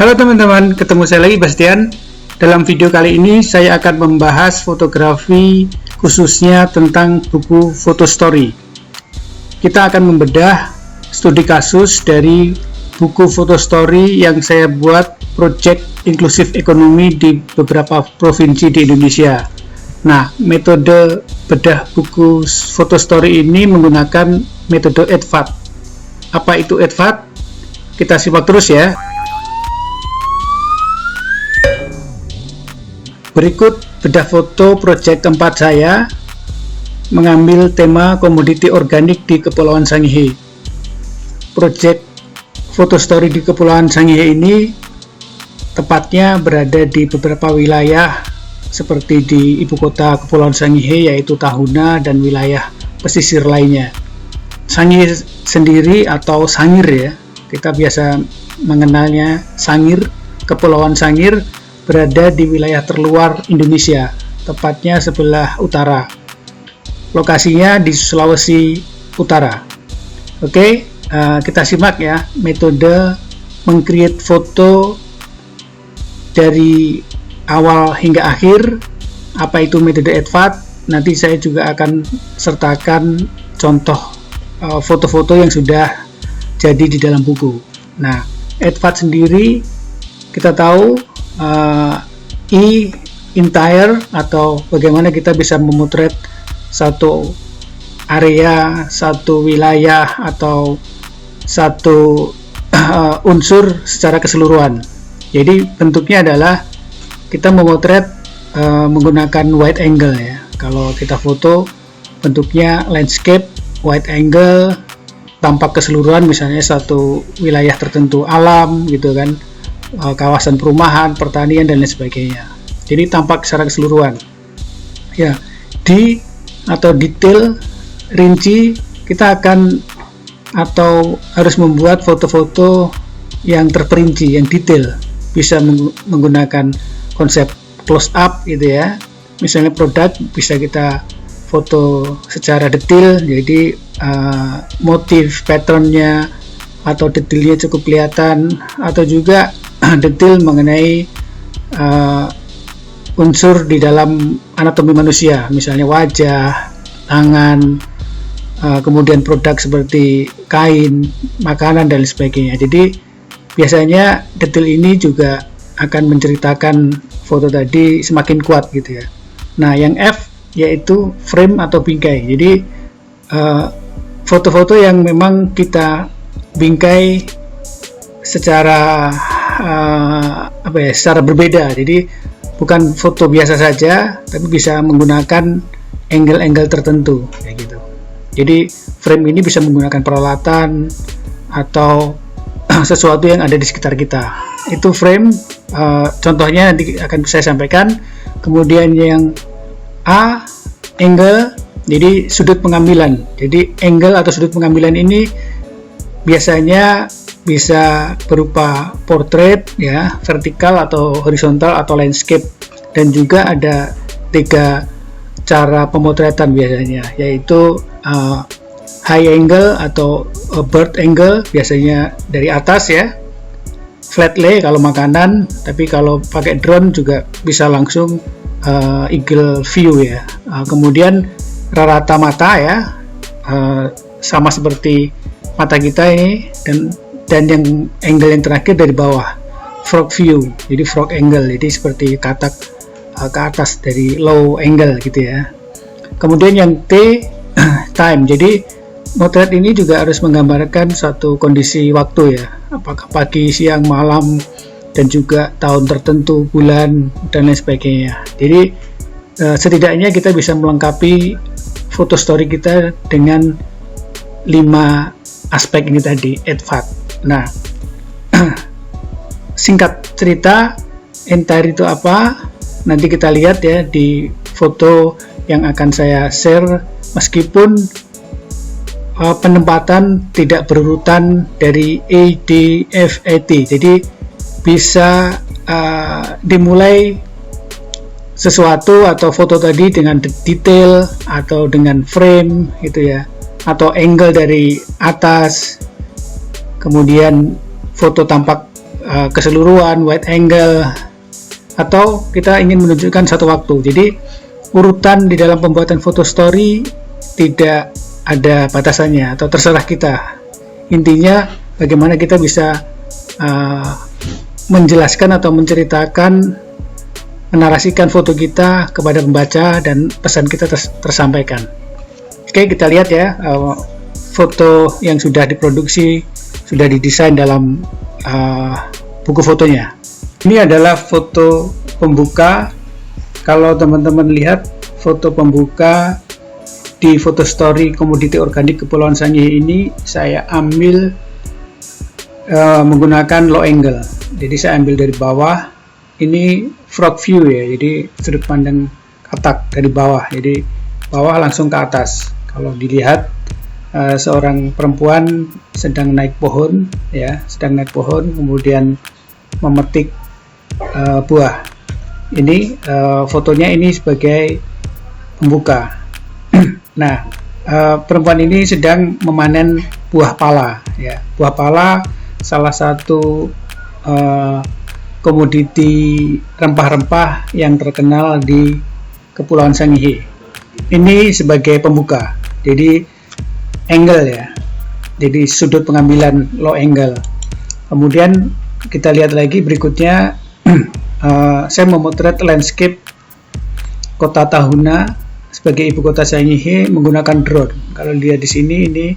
Halo teman-teman, ketemu saya lagi Bastian. Dalam video kali ini saya akan membahas fotografi khususnya tentang buku Photo Story. Kita akan membedah studi kasus dari buku Photo Story yang saya buat project inklusif ekonomi di beberapa provinsi di Indonesia. Nah, metode bedah buku Photo Story ini menggunakan metode EDVAT. Apa itu EDVAT? Kita simak terus ya. Berikut bedah foto proyek keempat saya mengambil tema komoditi organik di Kepulauan Sangihe. Proyek Photo Story di Kepulauan Sangihe ini tepatnya berada di beberapa wilayah seperti di ibu kota Kepulauan Sangihe yaitu Tahuna dan wilayah pesisir lainnya. Sangihe sendiri atau Sangir ya, kita biasa mengenalnya Sangir, Kepulauan Sangir berada di wilayah terluar Indonesia, tepatnya sebelah utara. Lokasinya di Sulawesi Utara. Oke, kita simak ya metode meng-create foto dari awal hingga akhir. Apa itu metode EDVAT? Nanti saya juga akan sertakan contoh foto-foto yang sudah jadi di dalam buku. Nah, EDVAT sendiri kita tahu entire atau bagaimana kita bisa memotret satu area, satu wilayah atau satu unsur secara keseluruhan. Jadi bentuknya adalah kita memotret menggunakan wide angle ya. Kalau kita foto bentuknya landscape, wide angle, tampak keseluruhan, misalnya satu wilayah tertentu, alam gitu kan, kawasan perumahan, pertanian dan lain sebagainya. Jadi tampak secara keseluruhan. Ya, detail rinci kita akan atau harus membuat foto-foto yang terperinci, yang detail. Bisa menggunakan konsep close up gitu ya. Misalnya produk bisa kita foto secara detail, jadi motif patternnya atau detailnya cukup kelihatan, atau juga detail mengenai unsur di dalam anatomi manusia, misalnya wajah, tangan, kemudian produk seperti kain, makanan dan sebagainya. Jadi biasanya detail ini juga akan menceritakan foto tadi semakin kuat gitu ya. Nah, yang F yaitu frame atau bingkai. Jadi foto-foto yang memang kita bingkai secara secara berbeda. Jadi bukan foto biasa saja, tapi bisa menggunakan angle-angle tertentu kayak gitu. Jadi frame ini bisa menggunakan peralatan atau sesuatu yang ada di sekitar kita. Itu frame, contohnya nanti akan saya sampaikan. Kemudian yang A, angle, jadi sudut pengambilan. Jadi angle atau sudut pengambilan ini biasanya bisa berupa portrait ya, vertikal atau horizontal atau landscape, dan juga ada 3 cara pemotretan biasanya, yaitu high angle atau bird angle, biasanya dari atas ya, flat lay kalau makanan, tapi kalau pakai drone juga bisa langsung eagle view ya. Kemudian rata mata ya, sama seperti mata kita ini, dan yang angle yang terakhir dari bawah, frog view, jadi frog angle, jadi seperti katak ke atas dari low angle gitu ya. Kemudian yang T, time, jadi motret ini juga harus menggambarkan suatu kondisi waktu ya, apakah pagi, siang, malam, dan juga tahun tertentu, bulan, dan lain sebagainya. Jadi setidaknya kita bisa melengkapi foto story kita dengan 5 aspek ini tadi, EDVAT. Nah, singkat cerita, entire itu apa? Nanti kita lihat ya di foto yang akan saya share, meskipun penempatan tidak berurutan dari A, D, F, E, T. Jadi bisa dimulai sesuatu atau foto tadi dengan detail atau dengan frame gitu ya, atau angle dari atas, kemudian foto tampak keseluruhan, wide angle, atau kita ingin menunjukkan satu waktu. Jadi urutan di dalam pembuatan foto story tidak ada batasannya atau terserah kita. Intinya bagaimana kita bisa menjelaskan atau menceritakan, menarasikan foto kita kepada pembaca dan pesan kita tersampaikan. Oke, kita lihat ya foto yang sudah diproduksi, sudah didesain dalam buku fotonya. Ini adalah foto pembuka. Kalau teman-teman lihat foto pembuka di foto story komoditi organik Kepulauan Sangihe ini, saya ambil menggunakan low angle. Jadi saya ambil dari bawah. Ini front view ya, jadi sudut pandang katak dari bawah. Jadi bawah langsung ke atas. Kalau dilihat seorang perempuan sedang naik pohon ya, kemudian memetik buah. Ini fotonya ini sebagai pembuka. Nah, perempuan ini sedang memanen buah pala ya. Buah pala salah satu komoditi rempah-rempah yang terkenal di Kepulauan Sangihe. Ini sebagai pembuka. Jadi angle ya. Jadi sudut pengambilan low angle. Kemudian kita lihat lagi berikutnya, saya memotret landscape Kota Tahuna sebagai ibu kota Sangihe menggunakan drone. Kalau lihat di sini ini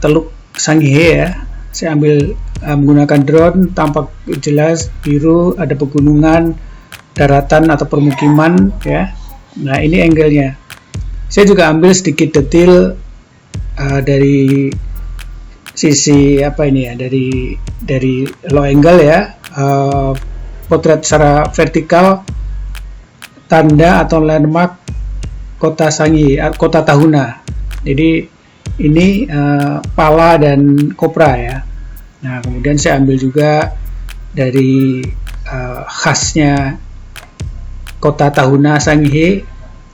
Teluk Sangihe ya. Saya ambil menggunakan drone, tampak jelas biru, ada pegunungan, daratan atau permukiman ya. Nah, ini angle-nya. Saya juga ambil sedikit detail dari sisi dari low angle ya, potret secara vertikal tanda atau landmark Kota Sangihe, Kota Tahuna. Jadi ini pala dan kopra ya. Nah, kemudian saya ambil juga dari khasnya Kota Tahuna Sangihe,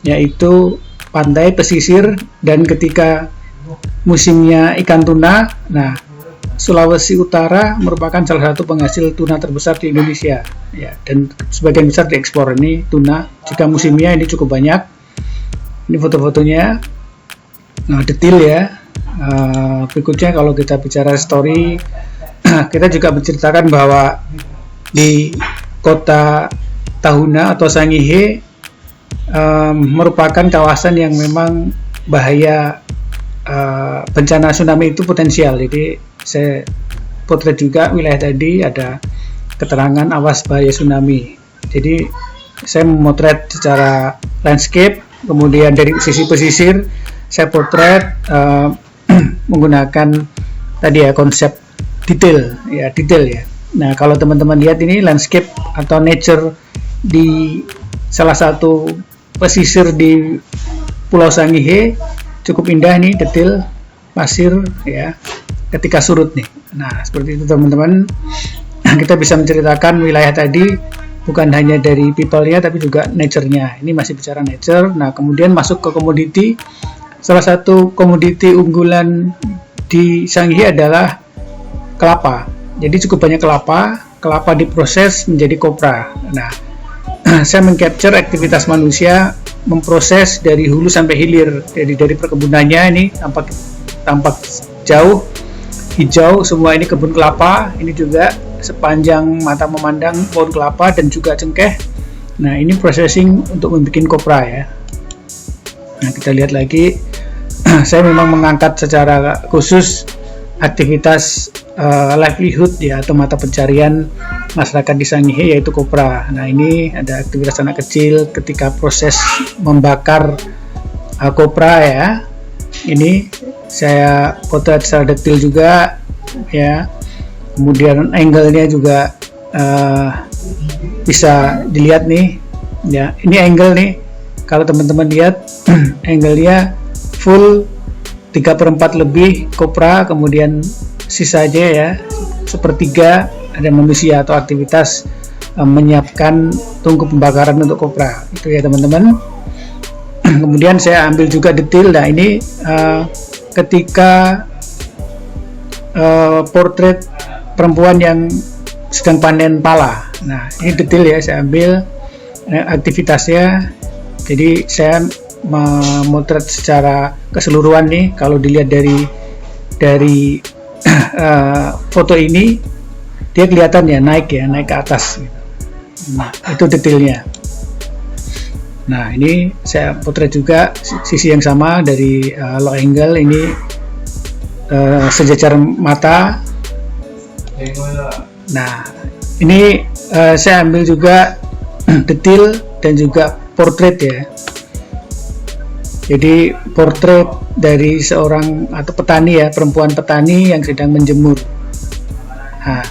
yaitu pantai pesisir, dan ketika musimnya ikan tuna, nah Sulawesi Utara merupakan salah satu penghasil tuna terbesar di Indonesia ya, dan sebagian besar diekspor ini tuna. Jika musimnya ini cukup banyak. Ini foto-fotonya, detail ya. Berikutnya kalau kita bicara story, kita juga menceritakan bahwa di Kota Tahuna atau Sangihe merupakan kawasan yang memang bahaya bencana tsunami itu potensial. Jadi saya potret juga wilayah tadi ada keterangan awas bahaya tsunami. Jadi saya memotret secara landscape, kemudian dari sisi pesisir saya potret menggunakan tadi ya konsep detail ya. Nah, kalau teman-teman lihat ini landscape atau nature di salah satu pesisir di Pulau Sangihe cukup indah nih, detail pasir ya ketika surut nih. Nah, seperti itu teman-teman. Kita bisa menceritakan wilayah tadi bukan hanya dari people-nya tapi juga nature-nya. Ini masih bicara nature. Nah, kemudian masuk ke komoditi. Salah satu komoditi unggulan di Sangihe adalah kelapa. Jadi cukup banyak kelapa diproses menjadi kopra. Nah, saya mengcapture aktivitas manusia memproses dari hulu sampai hilir. Jadi dari perkebunannya ini tampak jauh hijau, semua ini kebun kelapa. Ini juga sepanjang mata memandang pohon kelapa dan juga cengkeh. Nah, ini processing untuk membuat kopra ya. Nah, kita lihat lagi. Saya memang mengangkat secara khusus aktivitas livelihood ya, atau mata pencarian masyarakat di Sangihe, yaitu kopra. Nah, ini ada aktivitas anak kecil ketika proses membakar kopra ya. Ini saya potret secara detail juga ya. Kemudian angle-nya juga bisa dilihat nih ya. Ini angle nih, kalau teman-teman lihat angle-nya full 3/4 lebih kopra, kemudian sisanya ya sepertiga ada manusia atau aktivitas menyiapkan tungku pembakaran untuk kopra. Itu ya teman-teman. Kemudian saya ambil juga detail. Nah, ini ketika portret perempuan yang sedang panen pala. Nah, ini detail ya, saya ambil aktivitasnya. Jadi saya memotret secara keseluruhan nih. Kalau dilihat dari foto ini, dia kelihatan ya naik ke atas. Nah, itu detailnya. Nah, ini saya potret juga sisi yang sama dari low angle. Ini sejajar mata. Nah, ini saya ambil juga detail dan juga portrait ya. Jadi portrait dari seorang atau petani ya, perempuan petani yang sedang menjemur. Nah,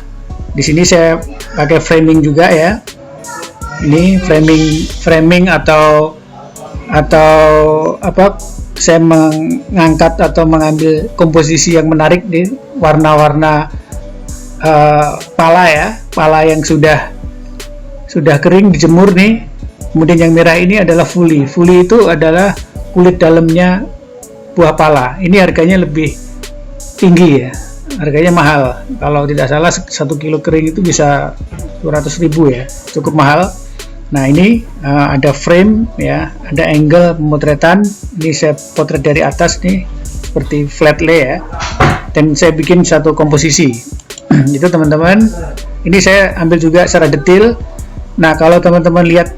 di sini saya pakai framing juga ya. Ini framing atau apa? Saya mengangkat atau mengambil komposisi yang menarik di warna-warna pala ya, pala yang sudah kering dijemur nih. Kemudian yang merah ini adalah fuli. Fuli itu adalah kulit dalamnya buah pala. Ini harganya lebih tinggi ya, harganya mahal. Kalau tidak salah 1 kilo kering itu bisa 200.000 ya, cukup mahal. Nah, ini ada frame ya, ada angle pemotretan. Ini saya potret dari atas nih, seperti flat lay ya. Dan saya bikin satu komposisi. Itu teman-teman. Ini saya ambil juga secara detail. Nah, kalau teman-teman lihat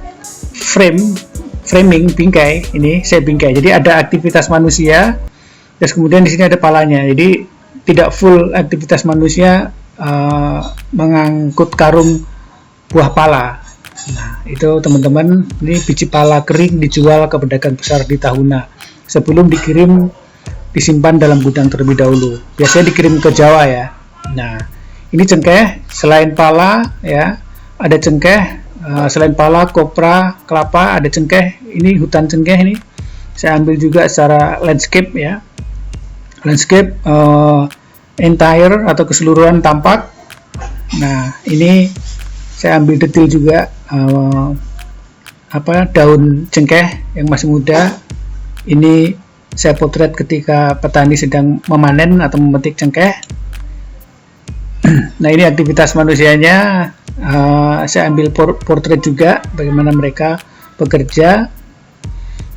framing bingkai, ini saya bingkai. Jadi ada aktivitas manusia, terus kemudian di sini ada palanya. Jadi tidak full aktivitas manusia mengangkut karung buah pala. Nah, itu teman-teman, ini biji pala kering dijual ke pedagang besar di Tahuna sebelum disimpan dalam gudang terlebih dahulu. Biasanya dikirim ke Jawa ya. Nah, ini cengkeh, selain pala ya, ada cengkeh, selain pala, kopra, kelapa, ada cengkeh. Ini hutan cengkeh ini. Saya ambil juga secara landscape ya. Landscape entire atau keseluruhan tampak. Nah, ini saya ambil detail juga daun cengkeh yang masih muda. Ini saya potret ketika petani sedang memanen atau memetik cengkeh. Nah, ini aktivitas manusianya. Saya ambil portrait juga bagaimana mereka bekerja.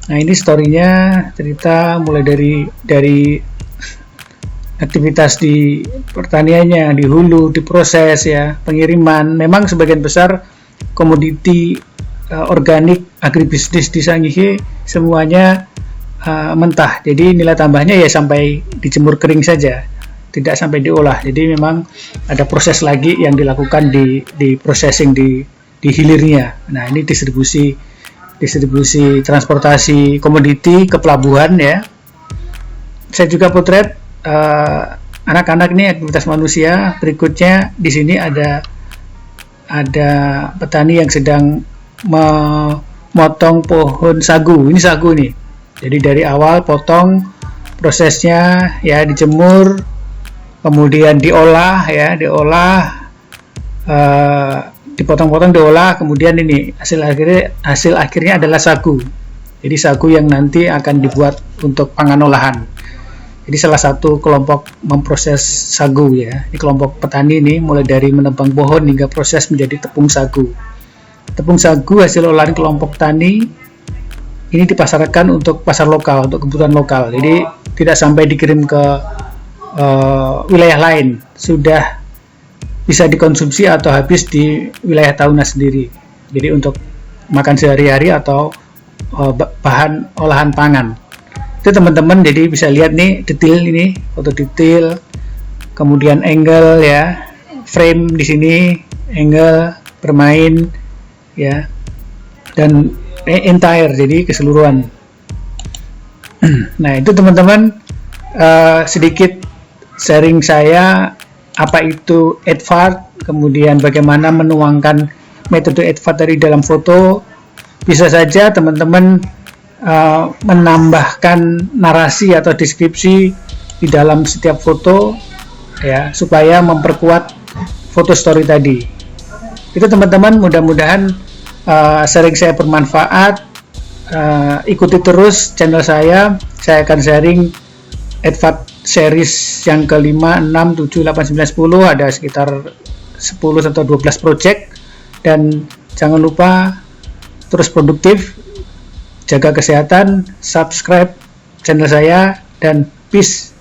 Nah, ini story-nya, cerita mulai dari aktivitas di pertaniannya, di hulu, di proses ya, pengiriman. Memang sebagian besar komoditi organik agribisnis di Sangihe semuanya mentah. Jadi nilai tambahnya ya sampai dijemur kering saja, tidak sampai diolah. Jadi memang ada proses lagi yang dilakukan di processing di hilirnya. Nah, ini distribusi transportasi komoditi ke pelabuhan ya. Saya juga potret anak-anak ini aktivitas manusia. Berikutnya di sini ada petani yang sedang memotong pohon sagu. Ini sagu nih. Jadi dari awal potong, prosesnya ya dijemur, kemudian diolah, dipotong-potong, diolah, kemudian ini hasil akhirnya adalah sagu. Jadi sagu yang nanti akan dibuat untuk pangan olahan. Jadi salah satu kelompok memproses sagu ya. Ini kelompok petani ini mulai dari menebang pohon hingga proses menjadi tepung sagu. Tepung sagu hasil olahan kelompok tani ini dipasarkan untuk pasar lokal, untuk kebutuhan lokal. Jadi tidak sampai dikirim ke wilayah lain, sudah bisa dikonsumsi atau habis di wilayah Tahuna sendiri. Jadi untuk makan sehari-hari atau bahan olahan pangan. Itu teman-teman, jadi bisa lihat nih detail ini, foto detail, kemudian angle ya, frame di sini, angle bermain ya, dan entire, jadi keseluruhan. Nah, itu teman-teman sedikit sharing saya apa itu advert, kemudian bagaimana menuangkan metode advert dari dalam foto. Bisa saja teman-teman menambahkan narasi atau deskripsi di dalam setiap foto ya, supaya memperkuat foto story tadi. Itu teman-teman, mudah-mudahan sharing saya bermanfaat. Ikuti terus channel saya akan sharing advert series yang ke-5, 6, 7, 8, 9, 10, ada sekitar 10 atau 12 project, dan jangan lupa terus produktif, jaga kesehatan, subscribe channel saya, dan peace.